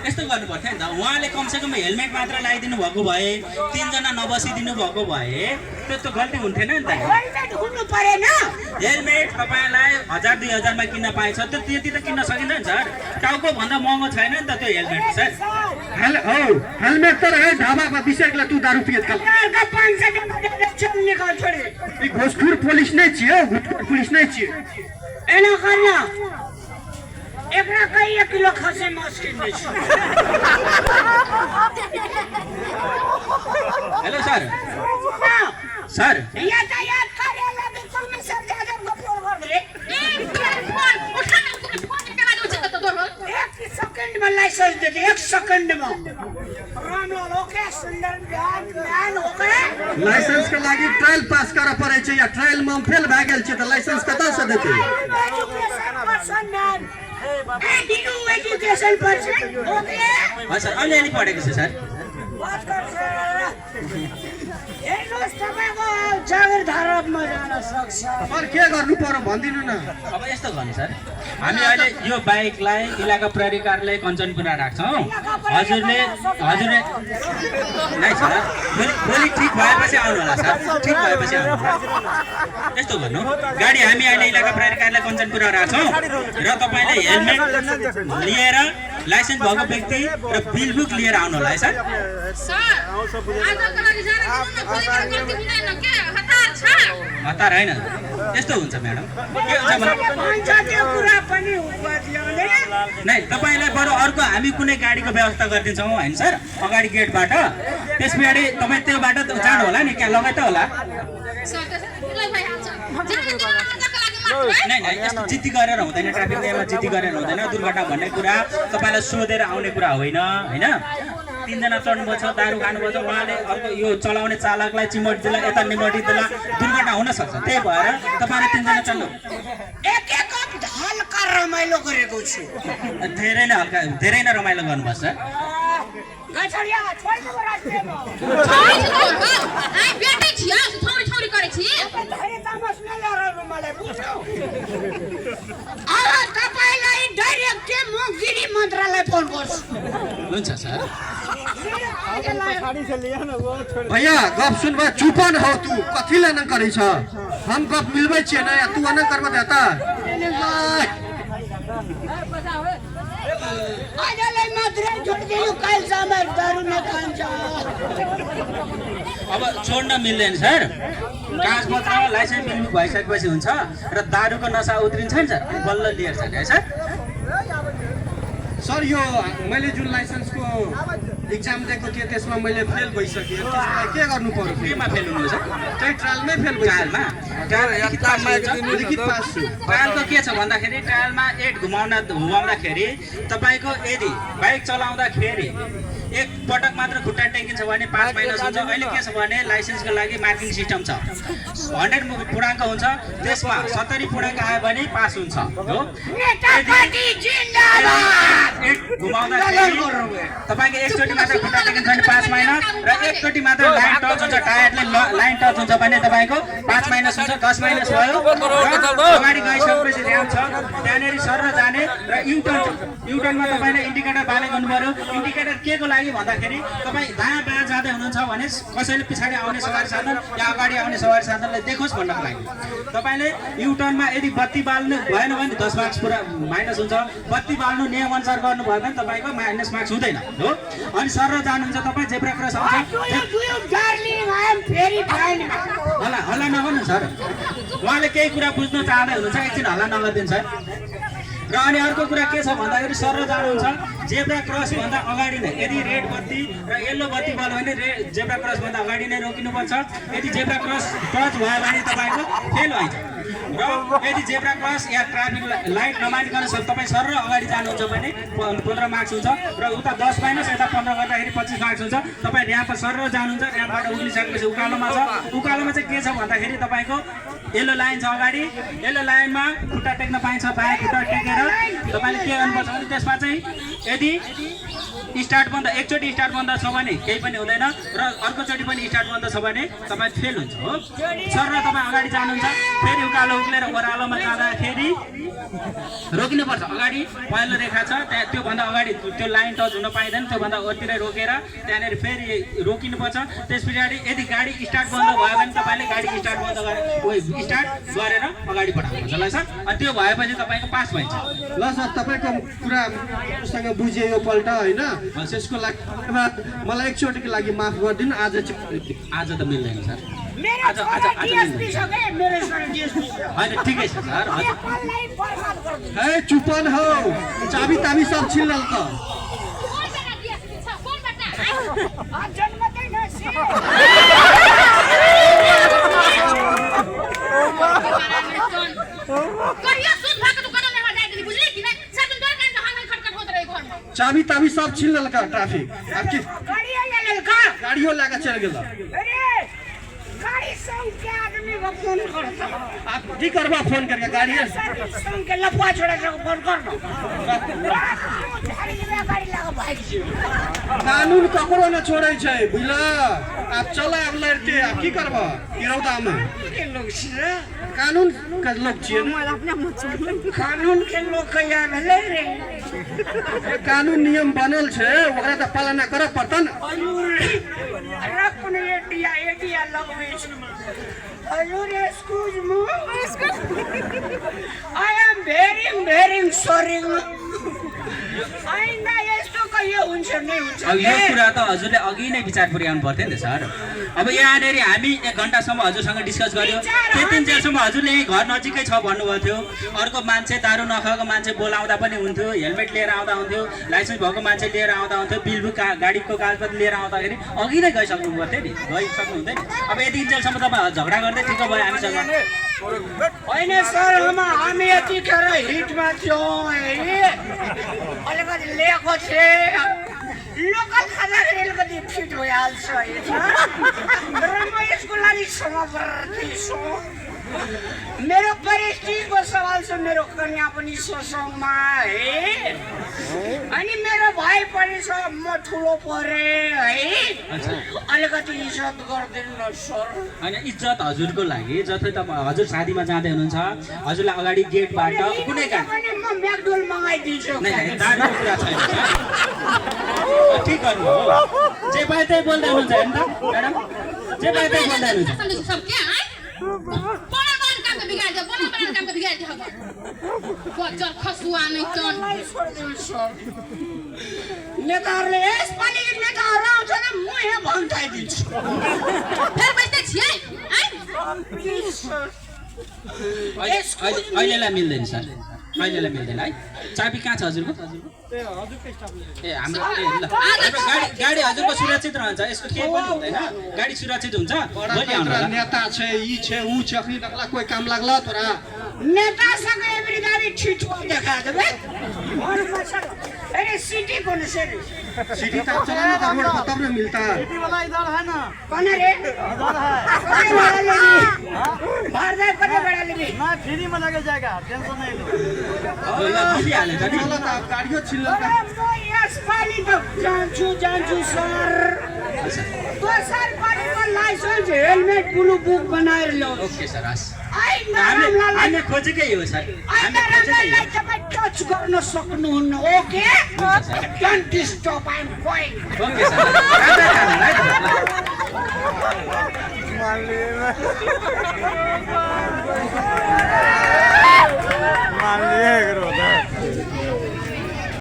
यस्तो गर्नु पर्थ्यो नि त उहाँले कमसेकम हेलमेट मात्र लगाइदिनु भएको भए 3 जना नबसिदिनु भएको भए त्यस्तो गल्ती हुन्थेन नि त हेलमेट हुनु परेन हेलमेट तपाईलाई 1000-2000 मा किन्न पाएछ त्यो त्यति त किन्न सकिन्छ नि सर टाउको भन्दा महँगो छैन नि त त्यो हेलमेट सर हेलमेट तर है ढाबामा विषयलाई तू दारू पिएत का का 500 चल निकाल छोड़े ये घोसखोर पुलिस नहीं छिए घुसखोर पुलिस नहीं छिए एना करना एकरा कई 1 किलो खसे मांस किन्ने छ हेलो सर सर यातायात कार्यालयमा कमिसनर जाजर को फोन गर्दै फोन उठाउन फोन केमा जान्छ त तोरो 1 सेकेन्डमा लाइसेन्स दे 1 सेकेन्डमा राम्रो ओके सुन्दर ध्यान ओके लाइसेंस के लागि ट्रायल पास करे पड़े छै या ट्रायल में फेल भ गेल छै त लाइसेंस कता से देते एजुकेशन पर्सन ओके सर अलिअलि पढेको छ सर बात गर्छ हेर्नुहोस् तपाईको जागिरदारमा जान सक्छ सर के गर्नु पर्यो भन्दिनु न अब यस्तो गर्नु सर हामी अहिले यो बाइकलाई इलाका प्रहरी कार्यालय कञ्चनपुरा राख्छौँ हजुरले नै सर भोलि ठिक भएपछि आउनु होला सर ठिक भएपछि आउनु यस्तो गर्नु गाडी हामी अहिले इलाका प्रहरी कार्यालय कञ्चनपुरा राख्छौँ र तपाईँले हेलमेट लिएर लाइसेन्स भएको व्यक्ति र बिल बुक लिएर आउनु होला है सर सर आजको लागि जाने दिनु न भोलिबाट गल्ती हुँदैन के हतार छ हतार हैन यस्तो हुन्छ म्याडम के हुन्छ भने भन्छ त्यो कुरा पनि उपदियोले नै तपाईलाई बरु अर्को हामी कुनै गाडीको व्यवस्था गरिदिन्छौँ हैन सर अगाडि गेटबाट त्यसपछि तपाई त्यो बाटो जानु होला नि क्या लगाइ त होला सर त्यसले भइहाल्छ जाने दिनु न आजको लागि मात्र नै यस्तो जिद्दी गरेर हुँदैन ट्राफिक नियममा जिद्दी गरेर हुँदैन दुर्घटना भन्ने कुरा तपाईलाई सोधेर आउने कुरा होइन हैन 3 जना चढ्नुभएको छ दारू खानुभएको छ उहाँले अर्को यो चलाउने चालकलाई चिमोट दिला यता निमोटी दिला दुर्घटना हुन सक्छ त्यही भएर तपाईले 3 जना चढ्नु एक हल्का रमाइलो गरेको छु धेरै नै रमाइलो गर्नुभयो सर गछडिया छोड्नु रास्तामा आई बेटी छिया छोरी छोरी करे छि धेरै तामस नलराउनु मलाई बुझ्नु अब तपाईलाई डाइरेक्ट म गिरी मन्त्रालय फोन गर्छु हुन्छ सर भैया गप सुनबा चुपन हो तू कथिला न करै छ हम गप मिलबै छियै न या तू न करब देता आजलाई मात्र छोड्दिनु काल समाज दारू न खान्छ अब छोड्न मिल्दैन सर कागजपत्र लाइसेन्स बिल बुक भइसकेपछि हुन्छ र दारूको नशा उत्रिन्छ नि सर बल्ल लिएर जाने है सर सर यो मैले जुन लाइसेन्सको एक्जाम दिएको थिएँ त्यसमा मैले फेल भइसकेँ त्यसलाई के गर्नु पर्यो केमा फेल हुनु सर त्यही ट्रायलमै फेल ट्रायलमा लिखित पास छु ट्रायलको के छ भन्दाखेरि ट्रायलमा 8 घुमाउँदाखेरि तपाईको यदि बाइक चलाउँदाखेरि एक पटक मात्र खुट्टा टेकिन्छ भने 5 माइनस हुन्छ अहिले के छ भने लाइसेन्सको लागि मार्किङ सिस्टम छ 100 पूर्णाङ्क हुन्छ त्यसमा 70 पूर्णाङ्क आयो भने पास हुन्छ हो नेतापति जिन्दाबाद घुमाउँदाखेरि तपाईको एकचोटि मात्र खुट्टा टेकिन्छ भने 5 माइनस र एकचोटि मात्र लाइन टच हुन्छ टायरले लाइन टच हुन्छ भने तपाईको 5 माइनस हुन्छ 10 माइनस भयो अगाडि गइसकेपछि र्याम्प छ त्यहाँनेरि सर जाने र युटर्नमा तपाईले इन्डिकेटर बाले गर्नु पर्यो इन्डिकेटर के को लागि भन्दाखेरि तपाई दायाँ बायाँ जाँदै हुनुहुन्छ भने कसैले पछाडी आउने सवारी साधन या अगाडि आउने सवारी साधनलाई देखोस् भन्नको लागि तपाईले युटर्नमा यदि बत्ती बाल्नु भएन भने 10 मार्क्स पुरा माइनस हुन्छ बत्ती बाल्नु नियम अनुसार गर्नु भयो भने तपाईको माइनस मार्क्स हुँदैन हो अनि सर जानुहुन्छ तपाई जेब्रा क्रस आउँछ हल्ला नगर्नु सर उहाँले केही कुरा बुझ्न चाहँदै हुनुहुन्छ एकछिन हल्ला नगरिदिनु सर र अनि अर्को कुरा के छ भन्दाखेरि सर जानुहुन्छ जेब्रा क्रस भन्दा अगाडि नै यदि रेड बत्ती र येलो बत्ती बल्यो भने जेब्रा क्रस भन्दा अगाडि नै रोकिनुपर्छ यदि जेब्रा क्रस टच भयो भने तपाईको फेल हुन्छ र यदि जेब्रा क्रस या ट्राफिक लाइट नमानिकन तपाईँ सर र अगाडि जानुहुन्छ भने 15 मार्क्स हुन्छ र उता 10 माइनस यता 15 गर्दाखेरि 25 मार्क्स हुन्छ तपाईँ र्याम्पमा सर र जानुहुन्छ र्याम्पबाट उक्लिसकेपछि उकालोमा छ उकालोमा चाहिँ के छ भन्दाखेरि तपाईको येल्लो लाइन छ अगाडि येल्लो लाइनमा खुट्टा टेक्न पाइन्छ बायाँ खुट्टा टेकेर तपाईँले के गर्नुपर्छ भने त्यसमा चाहिँ यदि स्टार्ट बन्द एकचोटि स्टार्ट बन्द छ भने केही पनि हुँदैन र अर्कोचोटि पनि स्टार्ट बन्द छ भने तपाईँ फेल हुन्छ हो सर र तपाईँ अगाडि जानुहुन्छ फेरि उकालो उक्लेर ओह्रालोमा जाँदाखेरि रोकिनुपर्छ अगाडि पहिलो रेखा छ त्यहाँ त्योभन्दा अगाडि त्यो लाइन टच हुन पाइँदैन त्योभन्दा अतिरै रोकेर त्यहाँनिर फेरि रोकिनुपर्छ त्यस पछाडि यदि गाडी स्टार्ट बन्द भयो भने तपाईँले गाडी स्टार्ट बन्द स्टार्ट गरेर अगाडि बढाउनुहुन्छ ल सर अनि त्यो भएपछि तपाईँको पास भइन्छ ल सर तपाईँको कुरासँग बुझेँ यो पल्ट होइन त्यसको लागि मलाई एकचोटिको लागि माफ गरिदिनु आज आज त मिल्दैन सर मेरो आज डिएसपी छ के मेरो छोरा डिएसपी छ होइन ठिकै छ सर हजुर नेपाललाई बर्बाद गर्दिनु हे चुपन हौ चाबी ताबी सब छिल्लल त जन्मदैन से चाबी ताबी सब छिल्लल का ट्रैफिक आपकी गाड़ियों लगा चल गया अरे गाड़ी संग के आदमी को फोन करता आप की करबा फोन करके गाड़ी संग के लफुआ छोड़े को फोन करना गाड़ी लगा भाग कानून ककरो न छोड़े छै बुझला आप चला अब लड़ते आप की करबा तिरौदा में के लोग छ कानून का लोग छियै कानून के लोग कहिया भेलै रे कानून नियम बनल छै ओकरा त पालना करऽ पड़त न रखने एडिया लगबै छै Ayur, excuse me. I am very sorry. आइन्दा यस्तो कहियो हुन्छ नै हुन्छ अब यो कुरा त हजुरले अघि नै विचार पुर्याउनु पर्थ्यो नि त सर अब यहाँनिर हामी 1 घण्टासम्म हजुरसँग डिस्कस गर्यो त्यतिन्जेलसम्म हजुरले यही घर नजिकै छ भन्नुभएको थियो अर्को मान्छे दारू नखाएको मान्छे बोलाउँदा पनि हुन्थ्यो हेलमेट लिएर आउँदा हुन्थ्यो लाइसेन्स भएको मान्छे लिएर आउँदा हुन्थ्यो बिलबुक गाडीको कागजपत्र लिएर आउँदाखेरि अघि नै गइसक्नु पर्थ्यो नि गइसक्नु हुँदैन अब यति इन्जेलसम्म तपाईँ झगडा गर्दै ठिक भयो हामीसँग होइन सर हामी यतिखेर हिटमा थियौँ अलिकति लिएको थिएँ लोकल खाँदाखेरि अलिकति फिट भइहाल्छ र म यसको लागि समर्पी छु मेरो प्रेस्टिजको सवाल छ मेरो कन्या पनि ससङमा है अनि मेरो भाइ पनि छ म ठुलो परे है अलिकति इज्जत गरिदिनु न सर होइन इज्जत हजुरको लागि जतै तपाईँ हजुर शादीमा जाँदै हुनुहुन्छ हजुरलाई अगाडि गेटबाट कुनै पनि म म्याकडोल मगाइदिन्छु दारूको कुरा छैन ठिक गर्नु हो जे पाए त्यही बोल्दै हुनुहुन्छ हेर्नु त म्याडम जे पाए त्यही बोल्दै हुनुहुन्छ नेताहरूले यसपालि नेताहरू आउँछ न म यहाँ भन्टाइदिन्छु अहिलेलाई मिल्दैन सर अहिलेलाई मिल्दैन है चाबी कहाँ छ हजुरको ए हाम्रो गाडी हजुरको सुरक्षित रहन्छ यसको केही पनि हुँदैन गाडी सुरक्षित हुन्छ भोलि आउनु होला नेता छै ई छै ऊ छै अखनी तकला कोही काम लाग्ला तोरा नेतासँग एभ्री गाडी ठिठो देखा देबै अरे सिटी कौन से सिटी तक चलाना तो रोड खत्म न मिलता सिटी वाला इधर है ना कौन है रे इधर है बाहर जाए कने बड़ा लेबी ना फ्री में लगे जाएगा टेंशन नहीं लो मिलिहाल्यो त नि चला त गाडीयो छिल्ल अरे म यसपालि त जान्छु सर दोसर पालिको लाइसेन्स हेलमेट ब्लू बुक बनाएर ल्याउ ओके सर हस् आइन्दा हामी खोजेकै हो सर हामी खोजेकै तपाईँ टच गर्न सक्नुहुन्न okay don't disturb I am going okay sir राजा खाना है मान लिए करो